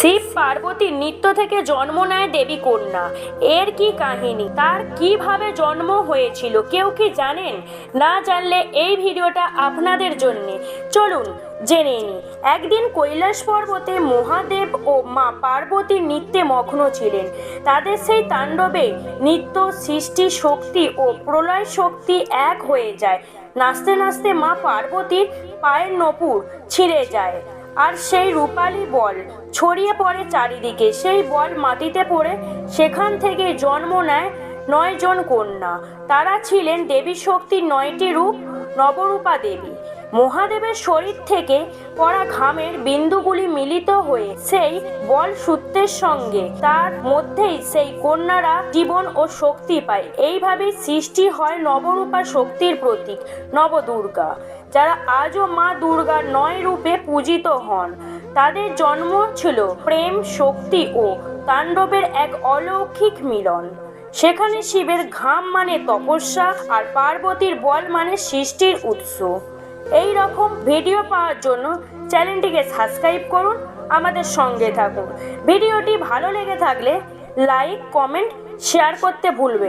শিব পার্বতীর নৃত্য থেকে জন্ম নেয় দেবী কন্যা। এর কি কাহিনী, তার কিভাবে জন্ম হয়েছিল, কেউ কি জানেন? না জানলে এই ভিডিওটা আপনাদের জন্যে। চলুন জেনে নিই। একদিন কৈলাস পর্বতে মহাদেব ও মা পার্বতী নৃত্যে মগ্ন ছিলেন। তাদের সেই তাণ্ডবে নৃত্য, সৃষ্টি শক্তি ও প্রলয় শক্তি এক হয়ে যায়। নাচতে নাচতে মা পার্বতীর পায়ের নপুর ছিঁড়ে যায়, আর সেই রূপালী বল ছড়িয়ে পড়ে চারিদিকে। সেই বল মাটিতে পড়ে সেখান থেকে জন্ম নেয় 9 জন কন্যা। তারা ছিলেন দেবী শক্তির 9টি রূপ, নবরূপা দেবী। মহাদেবের শরীর থেকে পড়া ঘামের বিন্দুগুলি মিলিত হয়ে সেই বল সূত্রের সঙ্গে তার মধ্যেই সেই কন্যারা জীবন ও শক্তি পায়। এইভাবেই সৃষ্টি হয় নবরূপা শক্তির প্রতীক নবদুর্গা, যারা আজও মা দুর্গার 9 রূপে পূজিত হন। তাদের জন্ম ছিল প্রেম, শক্তি ও তাণ্ডবের এক অলৌকিক মিলন। সেখানে শিবের ঘাম মানে তপস্যা, আর পার্বতীর বল মানে সৃষ্টির উৎস। এই রকম ভিডিও পাওয়ার জন্য চ্যানেলটিকে সাবস্ক্রাইব করুন, আমাদের সঙ্গে থাকুন। ভিডিওটি ভালো লেগে থাকলে লাইক, কমেন্ট, শেয়ার করতে ভুলবেন।